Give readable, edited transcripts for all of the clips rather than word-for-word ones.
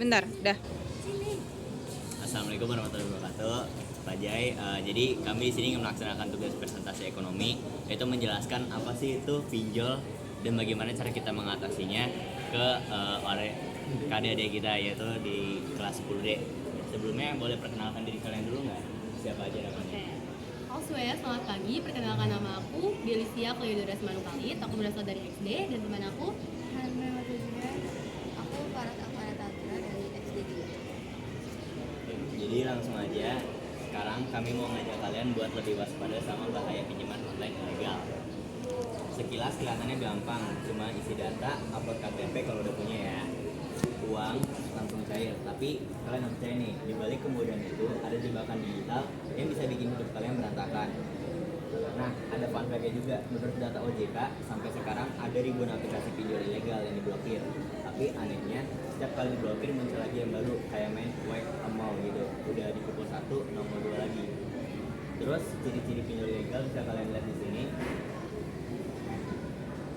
Bentar, dah. Assalamualaikum warahmatullahi wabarakatuh, Pak Jai. Jadi kami di sini melaksanakan tugas presentasi ekonomi, yaitu menjelaskan apa sih itu pinjol dan bagaimana cara kita mengatasinya ke adik-adik kita, yaitu di kelas 10D. Sebelumnya boleh perkenalkan diri kalian dulu nggak? Siapa aja namanya? Halo semuanya, selamat pagi. Perkenalkan nama aku Delisia Cleodoras Manukalit. Aku berasal dari XD dan teman aku Hanme Matunya, aku Farhat Afara Tatra dari SD 2. Jadi langsung aja, sekarang kami mau ngajak kalian buat lebih waspada sama bahaya pinjaman online ilegal. Sekilas kelihatannya gampang, cuma isi data, upload KTP kalau udah punya ya. Uang langsung cair, tapi kalian harus percaya nih, di balik kemudahan itu ada jebakan digital yang bisa bikin hidup kalian berantakan. Nah, ada fun fact-nya juga. Menurut data OJK, sampai sekarang ada ribuan aplikasi pinjol ilegal yang diblokir. Tapi anehnya, setiap kali diblokir muncul lagi yang baru, kayak main whack a mole gitu. Udah di pukul 1, nomor 2 lagi. Terus ciri-ciri pinjol ilegal bisa kalian lihat di sini.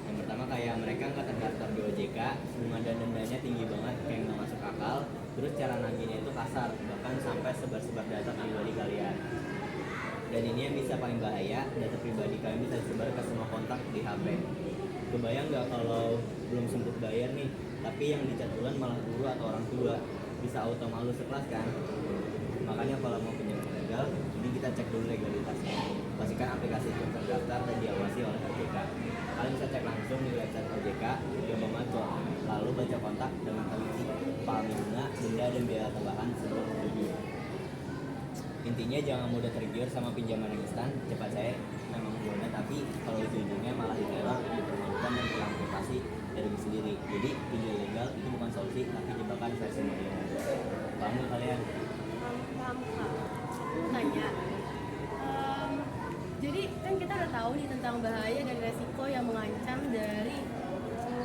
Yang pertama kayak mereka nggak terdaftar di OJK, bunga dan dendanya tinggi banget, kayak nggak masuk akal. Terus cara nagihnya itu kasar, bahkan sampai sebar-sebar data pribadi kalian. Dan ini yang bisa paling bahaya, data pribadi kalian bisa disebar ke semua kontak di HP. Kebayang nggak kalau belum sempat bayar nih, tapi yang dicat bulan malah guru atau orang tua, bisa auto malu sekelas kan? Makanya kalau mau pinjam ilegal, ini kita cek dulu legalitasnya. Pastikan aplikasi itu terdaftar dan diawasi oleh OJK. Kalian bisa cek langsung di website OJK, Jombang Macot, lalu baca kontak dengan teliti, pahami bunga, denda dan biaya tambahan sebelum setuju. Intinya jangan mudah tergiur sama pinjaman yang instan, cepat cair memang mudah, tapi kalau ujung-ujungnya malah diteror, dipermalukan dan kurang privasi dari diri sendiri. Jadi pinjol ilegal itu bukan solusi, tapi jebakan versi modern. Paham nggak kalian? Paham Kak. Aku tanya, jadi kan kita udah tahu nih tentang bahaya dan resiko yang mengancam dari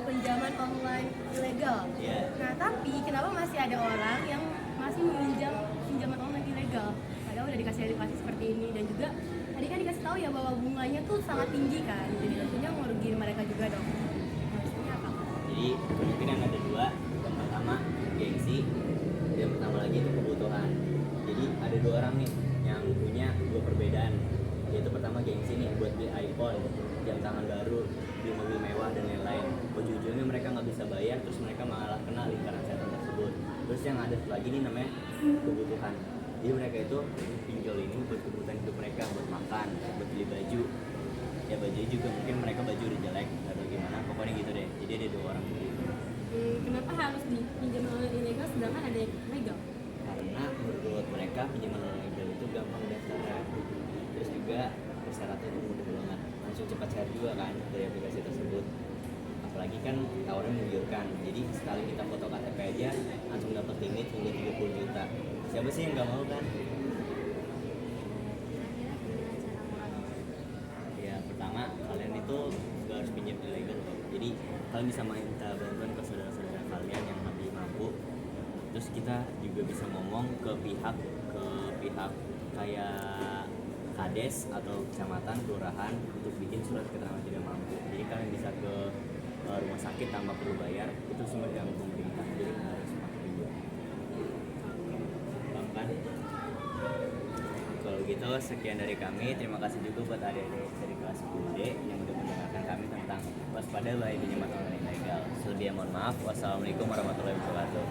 pinjaman online ilegal. Iya. Nah, tapi kenapa masih ada orang yang masih meminjam pinjaman online ilegal? Padahal udah dikasih edukasi seperti ini, dan juga tadi kan dikasih tahu ya bahwa bunganya tuh sangat tinggi kan. Jadi tentunya ngerugiin mereka juga dong. Maksudnya apa? Jadi kemungkinan ada dua. Yang pertama gengsi, yang pertama lagi itu kebutuhan. Jadi ada dua orang nih yang punya dua perbedaan. Yaitu pertama gengsi nih buat beli iPhone, jam tangan baru, beli mobil mewah dan lain-lain. Ujung-ujungnya mereka nggak bisa bayar, terus mereka malah kena lingkaran setan tersebut. Terus yang ada lagi nih namanya kebutuhan. Jadi mereka itu pinjol ini buat kebutuhan hidup mereka, buat makan, buat beli baju. Ya baju juga mungkin mereka baju udah jelek atau gimana, pokoknya gitu deh. Jadi ada dua orang begitu. Kenapa harus pinjaman online ilegal sedangkan ada yang legal? Karena menurut mereka pinjaman online ilegal itu gampang daftarnya, terus juga persyaratan itu mudah banget, langsung cepat cair juga kan dari aplikasi tersebut. Apalagi kan tawaran menggiurkan, jadi sekali kita foto KTP aja langsung dapat limit hingga 30 juta. Siapa sih yang nggak mau kan? Ya pertama kalian itu nggak harus pinjam ilegal kok. Jadi kalian bisa minta bantuan ke saudara-saudara kalian yang lebih mampu. Terus kita juga bisa ngomong ke pihak kayak kades atau kecamatan, kelurahan untuk bikin surat keterangan tidak mampu. Jadi kalian bisa ke rumah sakit tanpa perlu bayar. Itu semua yang pemerintah, jadi nggak harus pakai pinjam. Paham kan? Kalau gitu sekian dari kami. Terima kasih juga buat adik-adik dari kelas 10D yang udah mendengarkan kami tentang waspada bahaya pinjaman online ilegal. Selebihnya mohon maaf. Wassalamualaikum warahmatullahi wabarakatuh.